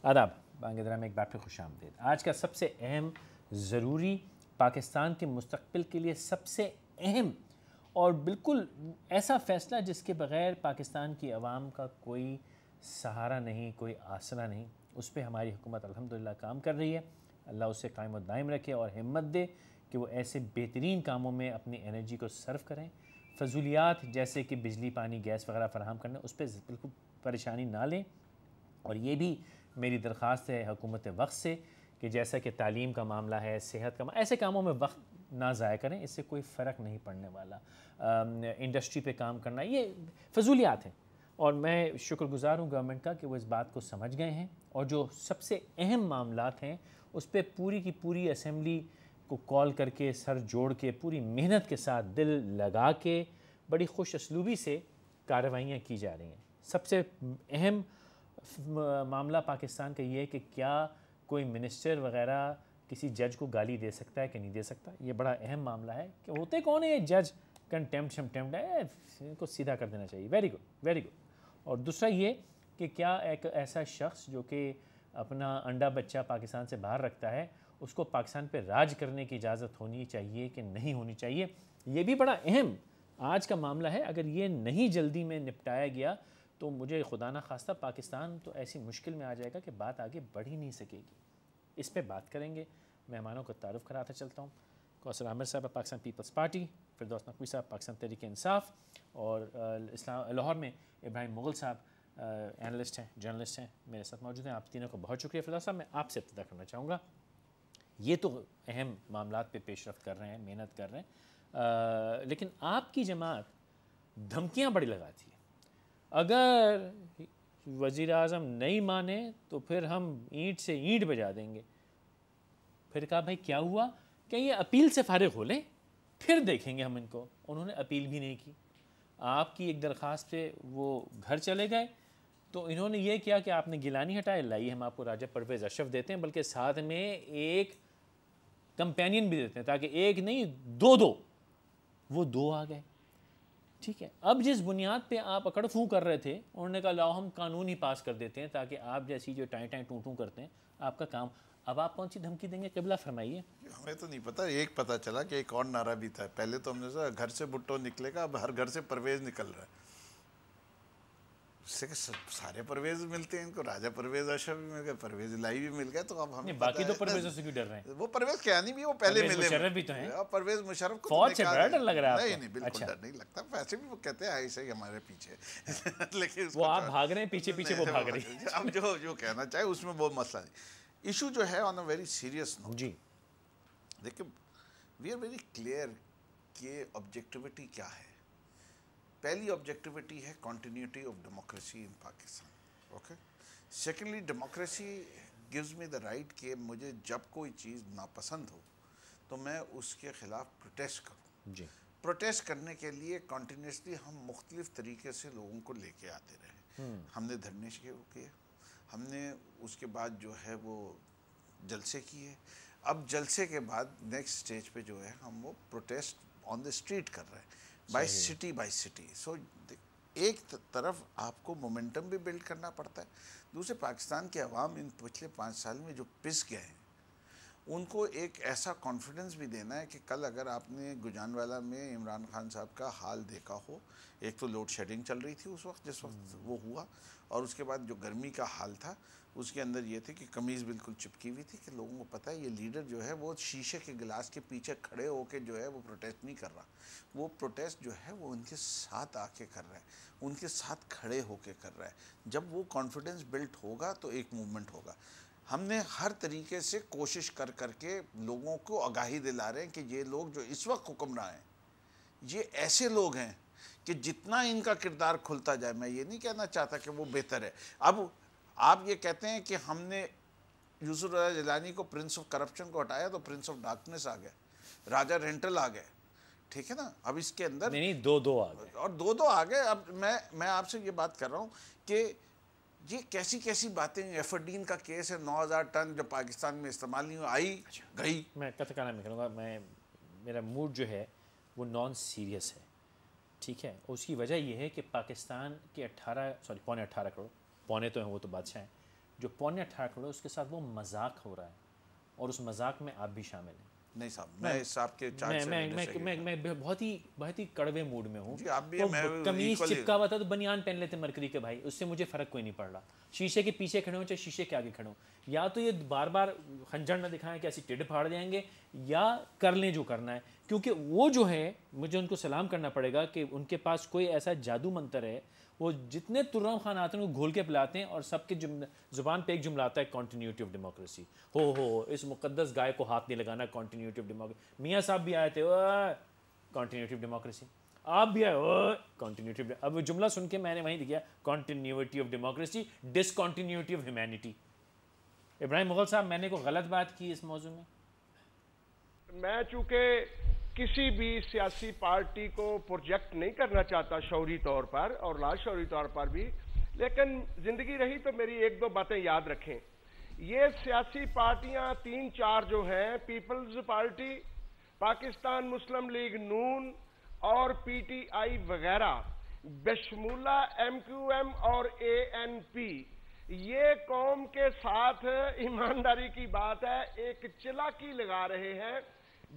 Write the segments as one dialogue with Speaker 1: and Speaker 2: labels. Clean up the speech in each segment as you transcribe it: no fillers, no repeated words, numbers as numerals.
Speaker 1: आदाब, बांग्लादेश में एक बार फिर खुशामदीद। आज का सबसे अहम, ज़रूरी, पाकिस्तान के मुस्तक़बिल के लिए सबसे अहम और बिल्कुल ऐसा फ़ैसला जिसके बग़ैर पाकिस्तान की आवाम का कोई सहारा नहीं, कोई आसरा नहीं, उस पर हमारी हुकूमत अल्हम्दुलिल्लाह काम कर रही है। अल्लाह उसे कायम व दायम रखे और हिम्मत दे कि वो ऐसे बेहतरीन कामों में अपनी एनर्जी को सर्व करें। फ़ज़ूलियात जैसे कि बिजली, पानी, गैस वगैरह फ़राहम करना, उस पर बिल्कुल परेशानी ना लें। और ये भी मेरी दरख्वास्त है हुकूमत वक्त से कि जैसा कि तालीम का मामला है, सेहत का, ऐसे कामों में वक्त ना ज़ाया करें, इससे कोई फ़र्क नहीं पड़ने वाला। इंडस्ट्री पे काम करना ये फ़ज़ूलियात हैं और मैं शुक्रगुज़ार हूँ गवर्नमेंट का कि वो इस बात को समझ गए हैं और जो सबसे अहम मामलात हैं उस पर पूरी की पूरी असम्बली को कॉल करके, सर जोड़ के, पूरी मेहनत के साथ, दिल लगा के, बड़ी खुश असलूबी से कार्रवाइयाँ की जा रही हैं। सबसे अहम मामला पाकिस्तान का ये है कि क्या कोई मिनिस्टर वगैरह किसी जज को गाली दे सकता है कि नहीं दे सकता। ये बड़ा अहम मामला है कि होते कौन है ये जज, कंटेम्प्ट शमटेम्प्ट है, इनको सीधा कर देना चाहिए। Very good, very good. और दूसरा ये कि क्या एक ऐसा शख्स जो कि अपना अंडा बच्चा पाकिस्तान से बाहर रखता है, उसको पाकिस्तान पे राज करने की इजाज़त होनी चाहिए कि नहीं होनी चाहिए। ये भी बड़ा अहम आज का मामला है। अगर ये नहीं जल्दी में निपटाया गया तो मुझे खुदा ना खास्ता पाकिस्तान तो ऐसी मुश्किल में आ जाएगा कि बात आगे बढ़ ही नहीं सकेगी। इस पे बात करेंगे। मेहमानों को तारुफ़ कराता चलता हूँ। कौसर आमिर साहब पाकिस्तान पीपल्स पार्टी, फिरदौस नकवी साहब पाकिस्तान तहरीक इंसाफ, और इस्लाम लाहौर में इब्राहिम मुग़ल साहब एनालिस्ट हैं, जर्नलिस्ट हैं, मेरे साथ मौजूद हैं। आप तीनों को बहुत शुक्रिया। फिरदौस साहब, मैं आपसे इब्तिदा करना चाहूँगा। ये तो अहम मामलात पे पेशरफ्त कर रहे हैं, मेहनत कर रहे हैं, लेकिन आपकी जमात धमकियाँ बड़ी लगाती है। अगर वज़ीर आज़म नहीं माने तो फिर हम ईंट से ईंट बजा देंगे। फिर कहा भाई क्या हुआ, क्या ये अपील से फारिग हो लें, फिर देखेंगे हम इनको। उन्होंने अपील भी नहीं की। आपकी एक दरख्वास्त पे वो घर चले गए तो इन्होंने ये किया कि आपने गिलानी हटाए, लाइए हम आपको राजा परवेज़ अशरफ देते हैं, बल्कि साथ में एक कंपेनियन भी देते हैं ताकि एक नहीं दो वो दो आ गए। ठीक है, अब जिस बुनियाद पे आप अकड़ फूँ कर रहे थे, उन्होंने कहा लाओ हम कानून ही पास कर देते हैं ताकि आप जैसी जो टाई टाई टू टू करते हैं आपका काम। अब आप कौन सी धमकी देंगे, क़िबला फरमाइए।
Speaker 2: हमें तो नहीं पता, एक पता चला कि एक और नारा भी था। पहले तो हमने सोचा घर से भुट्टो निकलेगा, अब हर घर से परवेज निकल रहा है। उससे सारे परवेज मिलते हैं इनको, राजा परवेज अशरफ भी मिल गए, परवेज लाई भी मिल गए, तो अब हमें
Speaker 1: बाकी तो परवेज़ों से क्यों डर रहे हैं?
Speaker 2: वो परवेज क्या नहीं भी, वो पहले मिले
Speaker 1: मुशर्रफ भी तो हैं।
Speaker 2: परवेज मुशर्रफ को
Speaker 1: फौज से बड़ा डर लग रहा है आपको?
Speaker 2: नहीं नहीं, बिल्कुल
Speaker 1: अच्छा।
Speaker 2: डर नहीं लगता। वैसे भी वो कहते हैं ऐसे ही हमारे पीछे लेकिन
Speaker 1: वो आप भाग रहे हैं पीछे पीछे, वो भाग रही है।
Speaker 2: अब जो कहना चाहे उसमें वो मसला नहीं। इशू जो है on a very serious note,
Speaker 1: जी
Speaker 2: देखिए वी आर वेरी क्लियर कि ऑब्जेक्टिविटी क्या है। पहली ऑब्जेक्टिविटी है continuity of democracy in Pakistan. Okay, secondly democracy gives me the right कि मुझे जब कोई चीज़ नापसंद हो तो मैं उसके ख़िलाफ़ प्रोटेस्ट करूं।
Speaker 1: जी।
Speaker 2: प्रोटेस्ट करने के लिए कॉन्टीन्यूसली हम मुख्तलिफ़ तरीके से लोगों को लेके आते रहे। हमने धरने शुरू किए, हमने उसके बाद जो है वो जलसे किए। अब जलसे के बाद नेक्स्ट स्टेज पे जो है हम वो प्रोटेस्ट ऑन द स्ट्रीट कर रहे हैं, बाय सिटी बाय सिटी। सो एक तरफ आपको मोमेंटम भी बिल्ड करना पड़ता है, दूसरे पाकिस्तान के अवाम इन पिछले 5 साल में जो पिस गए हैं उनको एक ऐसा कॉन्फिडेंस भी देना है कि कल अगर आपने गुजरानवाला में इमरान खान साहब का हाल देखा हो, एक तो लोड शेडिंग चल रही थी उस वक्त जिस वक्त वो हुआ, और उसके बाद जो गर्मी का हाल था उसके अंदर ये थे कि कमीज़ बिल्कुल चिपकी हुई थी कि लोगों को पता है ये लीडर जो है वो शीशे के गिलास के पीछे खड़े होकर जो है वो प्रोटेस्ट नहीं कर रहा, वो प्रोटेस्ट जो है वो उनके साथ आके कर रहा है, उनके साथ खड़े होके कर रहा है। जब वो कॉन्फिडेंस बिल्ट होगा तो एक मूवमेंट होगा। हमने हर तरीके से कोशिश कर करके लोगों को आगाही दिला रहे हैं कि ये लोग जो इस वक्त हुक्मरान हैं ये ऐसे लोग हैं कि जितना इनका किरदार खुलता जाए, मैं ये नहीं कहना चाहता कि वो बेहतर है। अब आप ये कहते हैं कि हमने यूसुफ रज़ा जिलानी को प्रिंस ऑफ करप्शन को हटाया तो प्रिंस ऑफ डार्कनेस आ गए, राजा रेंटल आ गए, ठीक है ना। अब इसके अंदर
Speaker 1: नहीं, दो आ गए
Speaker 2: और दो आ गए। अब मैं आपसे ये बात कर रहा हूँ कि ये कैसी कैसी बातें। एफडीन का केस है, 9000 टन जो पाकिस्तान में इस्तेमाल नहीं हुआ, आई गई।
Speaker 1: मैं कतकाना में करूँगा, मेरा मूड जो है वो नॉन सीरियस है। ठीक है, उसकी वजह यह है कि पाकिस्तान के 18 सॉरी 18.25 करोड़, पौने तो हैं वो तो बादशाह हैं, जो 18.5 करोड़ उसके साथ वो मजाक हो रहा है, और उस मजाक में आप भी शामिल हैं।
Speaker 2: नहीं साहब, मैं इस साहब के चार्ज से
Speaker 1: मैं बहुत ही कड़वे मूड में हूँ।
Speaker 2: जी, आप भी
Speaker 1: तो
Speaker 2: मैं
Speaker 1: कमीज चिपका हुआ था तो बनियान पहन लेते मरकरी के भाई, उससे मुझे फ़र्क कोई नहीं पड़ रहा। शीशे के पीछे खड़े हो चाहे शीशे के आगे खड़े हो, या तो ये बार बार खंजर ना दिखाएं कि ऐसी टेढ़ फाड़ देंगे, या कर लें जो करना है। क्योंकि वो जो है, मुझे उनको सलाम करना पड़ेगा कि उनके पास कोई ऐसा जादू मंत्र है, वो जितने तुर्रम खान आते हैं उनको घोल के पिलाते हैं और सबके जुबान पे एक जुमला आता है, कॉन्टीन्यूटी ऑफ डेमोक्रेसी। हो इस मुकद्दस गाय को हाथ नहीं लगाना, कॉन्टीन्यूटी ऑफ डेमोक्रेसी। मियाँ साहब भी आए थे, कॉन्टीन्यूटी ऑफ डेमोक्रेसी। आप भी आए, कॉन्टीन्यूटी ऑफ। अब वो जुमला सुन के मैंने वहीं दिया, continuity of democracy, discontinuity of humanity. Ibrahim Mughal साहब, मैंने कोई गलत बात की इस मौजू में?
Speaker 3: मैं चूंकि किसी भी सियासी पार्टी को प्रोजेक्ट नहीं करना चाहता शौरी तौर पर और लाशौरी तौर पर भी, लेकिन जिंदगी रही तो मेरी एक दो बातें याद रखें। ये सियासी पार्टियां 3-4 जो हैं, पीपल्स पार्टी, पाकिस्तान मुस्लिम लीग नून और पीटीआई वगैरह, बशमूला एमक्यूएम और एएनपी, ये कौम के साथ ईमानदारी की बात है एक चिलाकी लगा रहे हैं।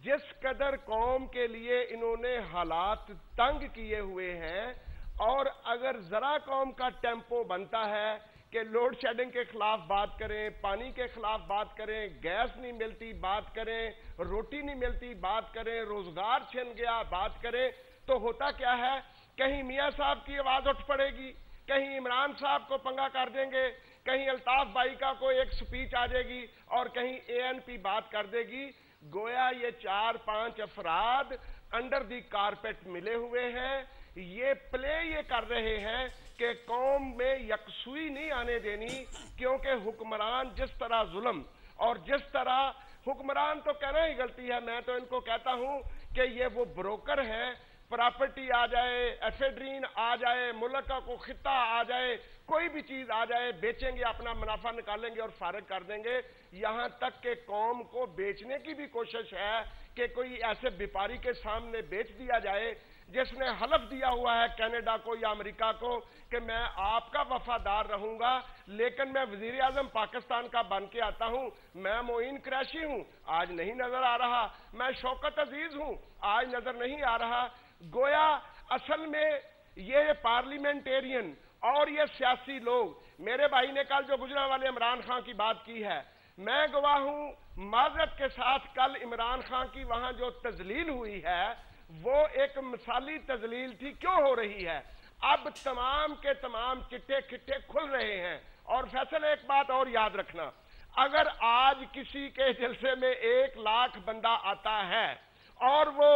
Speaker 3: जिस कदर कौम के लिए इन्होंने हालात तंग किए हुए हैं, और अगर जरा कौम का टेम्पो बनता है कि लोड शेडिंग के खिलाफ बात करें, पानी के खिलाफ बात करें, गैस नहीं मिलती बात करें, रोटी नहीं मिलती बात करें, रोजगार छिन गया बात करें, तो होता क्या है, कहीं मियाँ साहब की आवाज उठ पड़ेगी, कहीं इमरान साहब को पंगा कर देंगे, कहीं अल्ताफ भाई का कोई एक स्पीच आ जाएगी और कहीं एएनपी बात कर देगी। गोया ये 4-5 अफराद अंडर दी कारपेट मिले हुए हैं, ये प्ले ये कर रहे हैं कि कौम में यकसुई नहीं आने देनी, क्योंकि हुक्मरान जिस तरह जुल्म और जिस तरह हुक्मरान तो कहना ही गलती है, मैं तो इनको कहता हूं कि ये वो ब्रोकर हैं, प्रॉपर्टी आ जाए, एफेड्रीन आ जाए, मुल्क का को खिता आ जाए, कोई भी चीज आ जाए, बेचेंगे, अपना मुनाफा निकालेंगे और फारिग कर देंगे। यहां तक के कौम को बेचने की भी कोशिश है कि कोई ऐसे व्यापारी के सामने बेच दिया जाए जिसने हलफ दिया हुआ है कनाडा को या अमेरिका को कि मैं आपका वफादार रहूंगा, लेकिन मैं वजीर आजम पाकिस्तान का बन के आता हूं, मैं मोइन कुरैशी हूं, आज नहीं नजर आ रहा, मैं शौकत अजीज हूं, आज नजर नहीं आ रहा। गोया असल में ये पार्लियामेंटेरियन और ये सियासी लोग, मेरे भाई ने कल जो गुजरा वाले इमरान खान की बात की है, मैं गवाह हूं, माजरत के साथ कल इमरान खान की वहां जो तजलील हुई है वो एक मिसाली तजलील थी। क्यों हो रही है? अब तमाम के तमाम चिट्टे खिट्टे खुल रहे हैं। और फैसल, एक बात और याद रखना, अगर आज किसी के जलसे में 1 लाख बंदा आता है और वो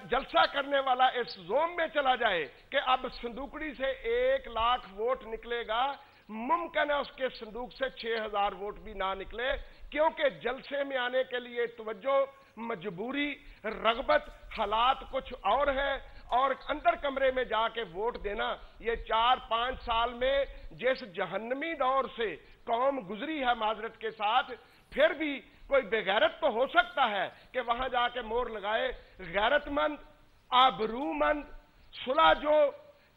Speaker 3: जलसा करने वाला इस जोन में चला जाए कि अब संदूकड़ी से 1 लाख वोट निकलेगा, मुमकिन है उसके संदूक से 6000 वोट भी ना निकले, क्योंकि जलसे में आने के लिए तवज्जो, मजबूरी, रगबत, हालात कुछ और है, और अंदर कमरे में जाके वोट देना, ये 4-5 साल में जिस जहन्नमी दौर से कौम गुजरी है माजरत के साथ, फिर भी कोई बेगैरत तो हो सकता है कि वहां जाके मोहर लगाए। गैरतमंद, आबरूमंद, सुलह जो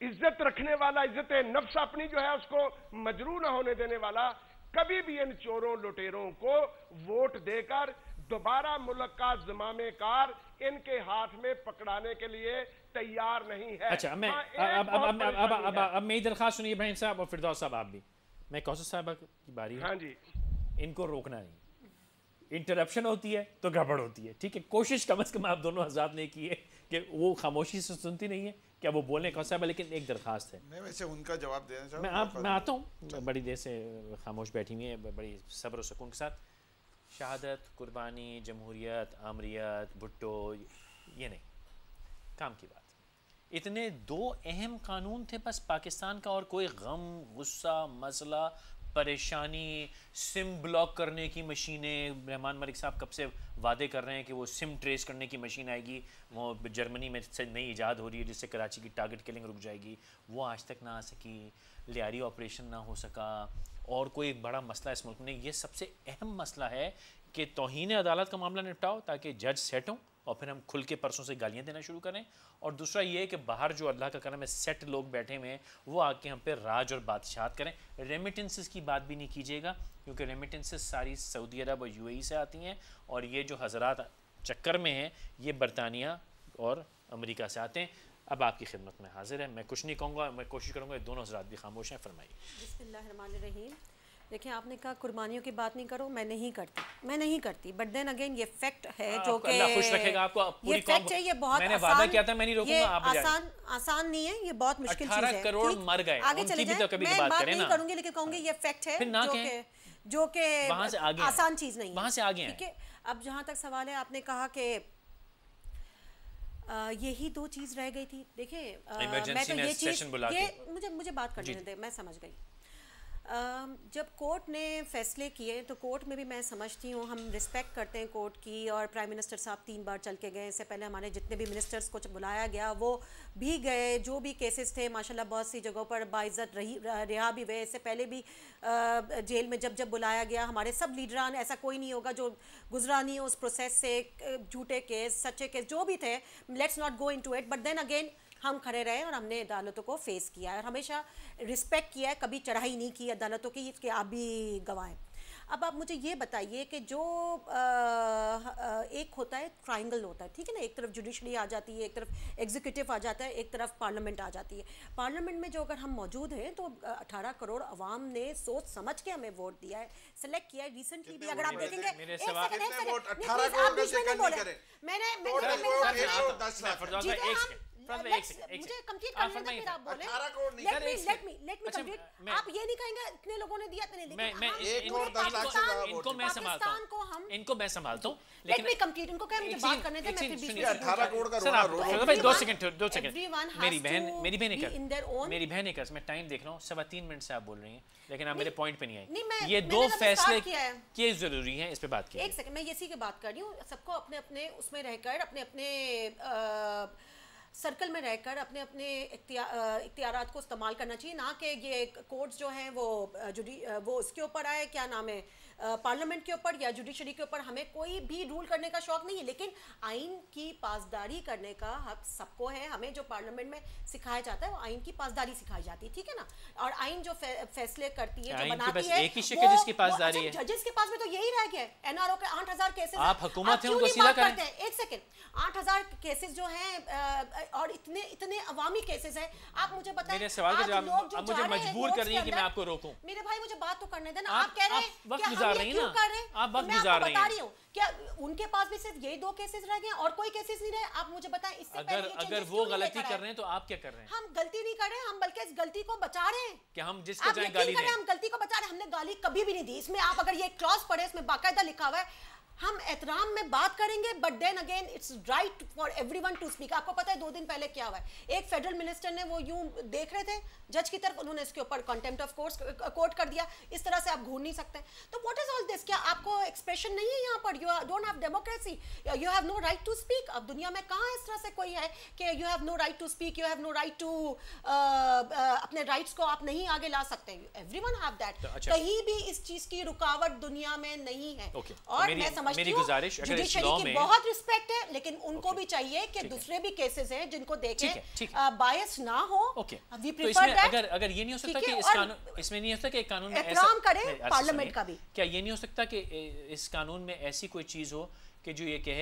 Speaker 3: इज्जत रखने वाला, इज्जत नफ्स अपनी जो है उसको मजरू न होने देने वाला, कभी भी इन चोरों लुटेरों को वोट देकर दोबारा मुल्क का ज़िम्मे कार इनके हाथ में पकड़ाने के लिए तैयार नहीं है।
Speaker 1: अच्छा, अब मेरी दरखास्त सुनिए इब्राहिम साहब और फिरदौस साहब, आप भी। मैं कौसर साहब की बारी है।
Speaker 3: हाँ जी,
Speaker 1: इनको रोकना नहीं, इंटरप्शन होती है तो गड़बड़ होती है, ठीक है। कोशिश कम से कम आप दोनों हज़रात ने की है कि वो खामोशी से सुनती नहीं है, क्या वो बोलने कौन सा है, लेकिन एक दरखास्त है।
Speaker 2: मैं वैसे उनका जवाब देना चाहूँगा।
Speaker 1: मैं आता हूँ, बड़ी देर से खामोश बैठी हुई है, बड़ी सब्र और सुकून के साथ। शहादत, कुर्बानी, जमहूरियत, आमरियत, भुट्टो, ये नहीं, काम की बात। इतने 2 अहम कानून थे बस पाकिस्तान का, और कोई गम, गुस्सा, मसला, परेशानी, सिम ब्लॉक करने की मशीनें। रहमान मलिक साहब कब से वादे कर रहे हैं कि वो सिम ट्रेस करने की मशीन आएगी, वो जर्मनी में से नई ईजाद हो रही है जिससे कराची की टारगेट किलिंग रुक जाएगी, वो आज तक ना आ सकी। लियारी ऑपरेशन ना हो सका, और कोई एक बड़ा मसला इस मुल्क में। ये सबसे अहम मसला है कि तौहीन अदालत का मामला निपटाओ ताकि जज सेट हों और फिर हम खुल के परसों से गालियाँ देना शुरू करें। और दूसरा ये है कि बाहर जो अल्लाह का करम है सेट लोग बैठे हुए हैं वो आके हम पे राज और बादशाहत करें। रेमिटेंसेस की बात भी नहीं कीजिएगा क्योंकि रेमिटेंसेस सारी सऊदी अरब और यूएई से आती हैं और ये जो हज़रात चक्कर में हैं ये बरतानिया और अमेरिका से आते हैं। अब आपकी खिदमत में हाजिर है, मैं कुछ नहीं कहूँगा, मैं कोशिश करूँगा दोनों हज़रात भी खामोश हैं। फरमाइए।
Speaker 4: बिस्मिल्लाहिर्रहमानिर्रहीम। देखिए आपने कहा कुर्बानियों की बात नहीं करो, मैं नहीं करती बट देन अगेन ये फैक्ट है जो कि
Speaker 1: अल्लाह खुश रखेगा आपको। पूरी
Speaker 4: ये फैक्ट है, ये बहुत
Speaker 1: मैंने वादा किया था मैं नहीं रोकूंगा, आप
Speaker 4: आसान नहीं है, ये बहुत मुश्किल चीज है।
Speaker 1: 18 करोड़ मर गए,
Speaker 4: आगे चले जाएं, मैं बात नहीं करूंगी लेकिन कहूंगी ये फैक्ट है जो कि आसान चीज नहीं है,
Speaker 1: वहां से आगे
Speaker 4: ठीक है। अब जहां तक सवाल है, आपने कहा कि यही दो चीज रह गई थी। देखिए मैं तो ये चीज मुझे बात करने दें, मैं समझ गई। जब कोर्ट ने फैसले किए तो कोर्ट में भी मैं समझती हूँ, हम रिस्पेक्ट करते हैं कोर्ट की, और प्राइम मिनिस्टर साहब 3 बार चल के गए। इससे पहले हमारे जितने भी मिनिस्टर्स को बुलाया गया वो भी गए, जो भी केसेस थे माशाल्लाह बहुत सी जगहों पर बाइज्जत रिहा भी हुए। इससे पहले भी जेल में जब बुलाया गया, हमारे सब लीडरान, ऐसा कोई नहीं होगा जो गुजरा नहीं हो उस प्रोसेस से, झूठे केस सच्चे केस जो भी थे, let's not go into it. But then again हम खड़े रहे और हमने अदालतों को फेस किया है और हमेशा रिस्पेक्ट किया है, कभी चढ़ाई नहीं की अदालतों की, कि आप भी गवाह हैं। अब आप मुझे ये बताइए कि जो एक होता है ट्रायंगल होता है, ठीक है ना, एक तरफ जुडिशरी आ जाती है, एक तरफ एग्जीक्यूटिव आ जाता है, एक तरफ पार्लियामेंट आ जाती है। पार्लियामेंट में जो अगर हम मौजूद हैं तो 18 करोड़ अवाम ने सोच समझ के हमें वोट दिया है, सेलेक्ट किया है। रिसेंटली भी अगर आप देखेंगे, मुझे कंप्लीट करने दें, फिर आप बोलें। Let me complete. आप ये नहीं कहेंगे इतने लोगों ने दिया, इतने, लेकिन
Speaker 1: इनको मैं संभालता हूं, इनको मैं संभालता हूं,
Speaker 4: लेकिन मैं कंप्लीट इनको कह, मुझे बात करने दें, मैं फिर
Speaker 2: 18 करोड़ का
Speaker 1: रोना रो भाई 2 सेकंड मेरी बहन एक मैं टाइम देख रहा हूं, 3.25 मिनट से आप बोल रही हैं लेकिन आप मेरे पॉइंट पे नहीं आए। ये 2 फैसले किए जरूरी हैं, इस पे बात कीजिए।
Speaker 4: एक सेकंड, मैं इसी की बात कर रही हूँ। सबको अपने अपने उसमें रहकर, अपने अपने सर्कल में रहकर अपने अपने इख्तियारात को इस्तेमाल करना चाहिए, ना कि ये कोर्ट्स जो हैं वो इसके ऊपर आए, क्या नाम है, पार्लियामेंट के ऊपर या जुडिशरी के ऊपर। हमें कोई भी रूल करने का शौक नहीं है, लेकिन आइन की पासदारी करने का हक सबको है। हमें जो पार्लियामेंट में सिखाया जाता है वो आइन की पासदारी सिखाई जाती है, ठीक है ना। और आइन जो फैसले करती है, जो बनाती है,
Speaker 1: एक ही शिक है जिसकी पासदारी है।
Speaker 4: जजेस के पास में तो यही रह गया है। एनआरओ के 8000 केसेस,
Speaker 1: आप हुकूमत है उनको सीधा करें।
Speaker 4: एक सेकंड, 8000 केसेस जो हैं और इतने अवामी केसेस हैं, आप मुझे बताएं।
Speaker 1: मेरे सवाल का जवाब अब मुझे मजबूर कर रही है कि मैं आपको रोकूं।
Speaker 4: मेरे भाई मुझे बात तो करने देना। आप कह रहे हैं
Speaker 1: वक्त गुजार रही हैं ना, आप वक्त गुजार रही हैं।
Speaker 4: क्या उनके पास भी सिर्फ यही 2 केसेस रह गए और कोई केसेस नहीं रहे? आप मुझे बताएं। इससे
Speaker 1: अगर वो गलती कर रहे हैं तो आप क्या कर रहे हैं?
Speaker 4: हम गलती नहीं कर रहे हैं, हम बल्कि इस गलती को बचा रहे हैं।
Speaker 1: क्या हम जिसको चाहे गाली दें?
Speaker 4: हम गलती को बचा रहे हैं। हमने गाली कभी भी नहीं दी। इसमें आप अगर ये क्लॉज पढ़े, इसमें बाकायदा लिखा हुआ है हम एहतराम में बात करेंगे, but then again it's right for everyone to speak. आपको पता है 2 दिन पहले क्या हुआ है? एक फेडरल मिनिस्टर ने, वो यूं देख रहे थे जज की तरफ, उन्होंने इसके ऊपर कंटेम्प्ट ऑफ कोर्ट कर दिया। इस तरह से आप घूर नहीं सकते। तो व्हाट इज ऑल दिस? क्या आपको एक्सप्रेशन नहीं है यहाँ पर? You don't have democracy, you have no right to speak. अब दुनिया में कहाँ इस तरह से कोई है कि you have no right to speak, you have no right to अपने राइट्स को आप नहीं आगे ला सकते। Everyone have that. कहीं भी इस चीज की रुकावट दुनिया में नहीं है। और मैं
Speaker 1: मेरी गुजारिश, अगर इस लॉ में
Speaker 4: बहुत रिस्पेक्ट है, लेकिन उनको भी चाहिए कि दूसरे भी केसेस हैं जिनको देखें, बायस ना हो। We prefer that.
Speaker 1: अगर ये नहीं हो सकता कि इस कानून, इसमें नहीं हो सकता कि कानून में
Speaker 4: एहतराम करें पार्लियामेंट का भी,
Speaker 1: क्या ये नहीं हो सकता कि इस कानून में ऐसी कोई चीज हो कि जो ये कहे